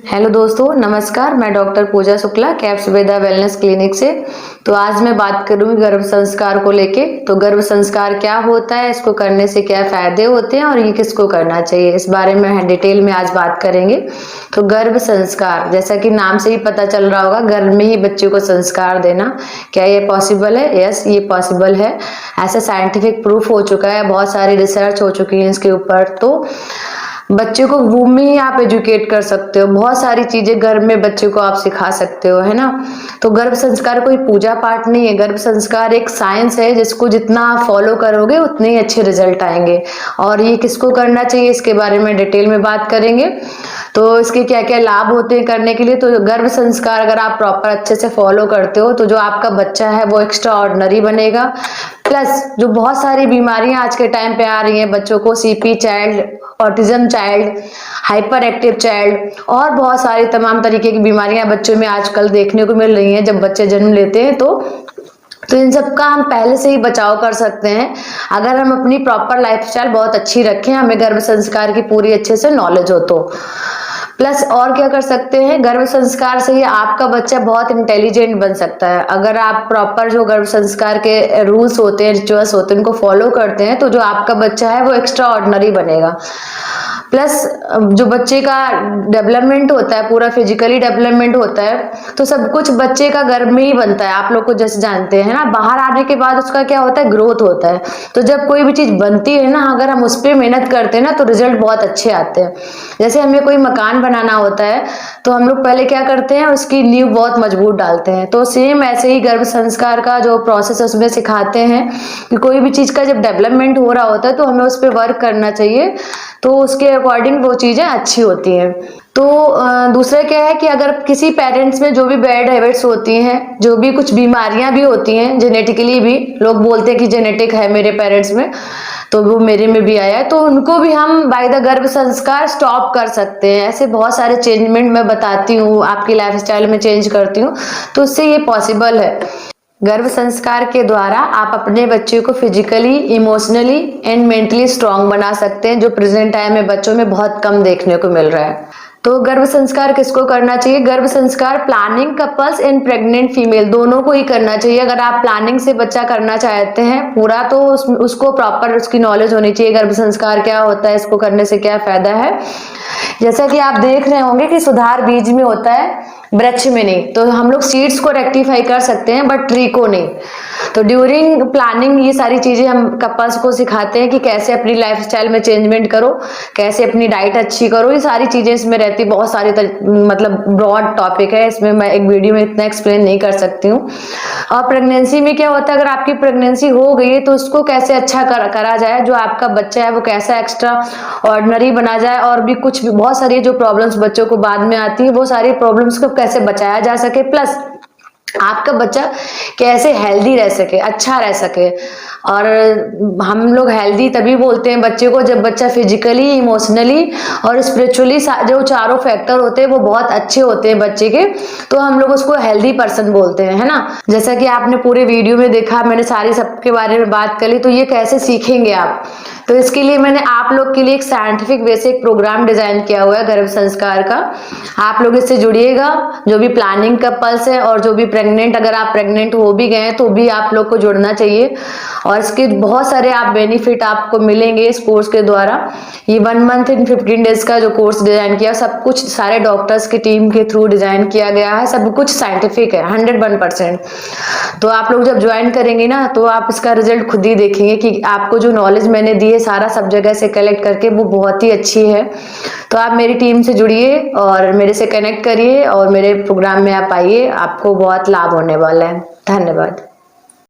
Hello दोस्तों, नमस्कार। मैं डॉक्टर पूजा शुक्ला, कैप्स वेदा वेलनेस क्लिनिक से। तो आज मैं बात करूंगी गर्भ संस्कार को लेके। तो गर्भ संस्कार क्या होता है, इसको करने से क्या फायदे होते हैं और ये किसको करना चाहिए, इस बारे में डिटेल में आज बात करेंगे। तो गर्भ संस्कार, जैसा कि नाम से ही पता चल रहा होगा, गर्भ में ही बच्चे को संस्कार देना, क्या ये पॉसिबल है? यस, ये पॉसिबल है। ऐसा साइंटिफिक प्रूफ हो चुका है, बहुत सारी रिसर्च हो चुकी है इसके ऊपर। तो बच्चे को वूम में ही आप एजुकेट कर सकते हो, बहुत सारी चीजें गर्भ में बच्चे को आप सिखा सकते हो, है ना। तो गर्भ संस्कार कोई पूजा पाठ नहीं है, गर्भ संस्कार एक साइंस है जिसको जितना आप फॉलो करोगे उतने ही अच्छे रिजल्ट आएंगे। और ये किसको करना चाहिए, इसके बारे में डिटेल में बात करेंगे। तो इसके क्या क्या लाभ होते हैं करने के लिए। तो गर्भ संस्कार अगर आप प्रॉपर अच्छे से फॉलो करते हो तो जो आपका बच्चा है वो एक्स्ट्रा ऑर्डिनरी बनेगा। प्लस जो बहुत सारी बीमारियां आज के टाइम पे आ रही हैं बच्चों को, CP child, autism child, hyper active child और बहुत सारी तमाम तरीके की बीमारियां बच्चों में आजकल देखने को मिल रही हैं जब बच्चे जन्म लेते हैं। तो इन सब का हम पहले से ही बचाव कर सकते हैं अगर हम अपनी प्रॉपर लाइफस्टाइल बहुत अच्छी रखें, हमें गर्भ संस्कार की पूरी अच्छे से नॉलेज हो तो। प्लस और क्या कर सकते हैं, गर्भ संस्कार से ही आपका बच्चा बहुत इंटेलिजेंट बन सकता है। अगर आप प्रॉपर जो गर्भ संस्कार के रूल्स होते हैं, रिचुअल्स होते हैं, उनको फॉलो करते हैं तो जो आपका बच्चा है वो एक्स्ट्रा ऑर्डिनरी बनेगा। प्लस जो बच्चे का डेवलपमेंट होता है, पूरा फिजिकली डेवलपमेंट होता है, तो सब कुछ बच्चे का गर्भ में ही बनता है। आप लोग को जैसे जानते हैं ना, बाहर आने के बाद उसका क्या होता है, ग्रोथ होता है। तो जब कोई भी चीज बनती है ना, अगर हम उस पर मेहनत करते हैं ना तो रिजल्ट बहुत अच्छे आते हैं। जैसे हमें कोई मकान बनाना होता है तो हम लोग पहले क्या करते हैं, उसकी नींव बहुत मजबूत डालते हैं। तो सेम ऐसे ही गर्भ संस्कार का जो प्रोसेस है उसमें सिखाते हैं कि कोई भी चीज का जब डेवलपमेंट हो रहा होता है तो हमें उस पर वर्क करना चाहिए, तो उसके अकॉर्डिंग वो चीजें अच्छी होती हैं। तो दूसरा क्या है कि अगर किसी पेरेंट्स में जो भी बैड हैबिट्स होती हैं, जो भी कुछ बीमारियां भी होती हैं जेनेटिकली भी, लोग बोलते हैं कि जेनेटिक है मेरे पेरेंट्स में तो वो मेरे में भी आया है, तो उनको भी हम बाय द गर्भ संस्कार स्टॉप कर सकते हैं। ऐसे बहुत सारे चेंजमेंट मैं बताती हूँ, आपकी लाइफस्टाइल में चेंज करती हूँ, तो उससे ये पॉसिबल है। गर्भ संस्कार के द्वारा आप अपने बच्चे को physically, emotionally and mentally strong बना सकते हैं, जो प्रेजेंट टाइम में बच्चों में बहुत कम देखने को मिल रहा है। तो गर्भ संस्कार किसको करना चाहिए? गर्भ संस्कार planning couples and pregnant female दोनों को ही करना चाहिए। अगर आप प्लानिंग से बच्चा करना चाहते हैं पूरा, तो उसको प्रॉपर उसकी नॉलेज होनी चाहिए, गर्भ संस्कार क्या होता है, इसको करने से क्या फायदा है। जैसा कि आप देख रहे होंगे कि सुधार बीज में होता है, वृक्ष में नहीं। तो हम लोग सीड्स को रेक्टिफाई कर सकते हैं बट ट्री को नहीं। तो ड्यूरिंग प्लानिंग ये सारी चीजें हम कपल्स को सिखाते हैं कि कैसे अपनी लाइफस्टाइल में चेंजमेंट करो, कैसे अपनी डाइट अच्छी करो, ये सारी चीजें इसमें रहती। बहुत सारी मतलब ब्रॉड टॉपिक है, इसमें मैं एक वीडियो में इतना एक्सप्लेन नहीं कर सकती हूँ। और प्रेगनेंसी में क्या होता है, अगर आपकी प्रेगनेंसी हो गई है तो उसको कैसे अच्छा करा जाए, जो आपका बच्चा है वो कैसा एक्स्ट्रा ऑर्डिनरी बना जाए, और भी कुछ बहुत सारी जो प्रॉब्लम्स बच्चों को बाद में आती है वो सारी प्रॉब्लम्स को कैसे बचाया जा सके, प्लस आपका बच्चा कैसे हेल्दी रह सके, अच्छा रह सके। और हम लोग हेल्दी तभी बोलते हैं बच्चे को जब बच्चा फिजिकली, इमोशनली और स्पिरिचुअली जो चारों फैक्टर होते हैं वो बहुत अच्छे होते हैं बच्चे के, तो हम लोग उसको हेल्दी पर्सन बोलते हैं, है ना। जैसा कि आपने पूरे वीडियो में देखा, मैंने सारी सबके बारे में बात करी। तो ये कैसे सीखेंगे आप, तो इसके लिए मैंने आप लोग के लिए एक साइंटिफिक वे से एक प्रोग्राम डिजाइन किया हुआ है गर्भ संस्कार का। आप लोग इससे जुड़िएगा, जो भी प्लानिंग कपल्स है और जो भी प्रेग्नेंट, अगर आप प्रेग्नेंट हो भी गए तो भी आप लोग को जुड़ना चाहिए। और इसके बहुत सारे आप बेनिफिट आपको मिलेंगे इस कोर्स के द्वारा। ये 1 मंथ इन 15 डेज का जो कोर्स डिजाइन किया, सब कुछ सारे डॉक्टर्स की टीम के थ्रू डिजाइन किया गया है, सब कुछ साइंटिफिक है 101%। तो आप लोग जब ज्वाइन करेंगे ना तो आप इसका रिजल्ट खुद ही देखेंगे कि आपको जो नॉलेज मैंने दी है सारा सब जगह से कलेक्ट करके, वो बहुत ही अच्छी है। तो आप मेरी टीम से जुड़िए और मेरे से कनेक्ट करिए और मेरे प्रोग्राम में आप आइए, आपको बहुत लाभ होने वाला है। धन्यवाद।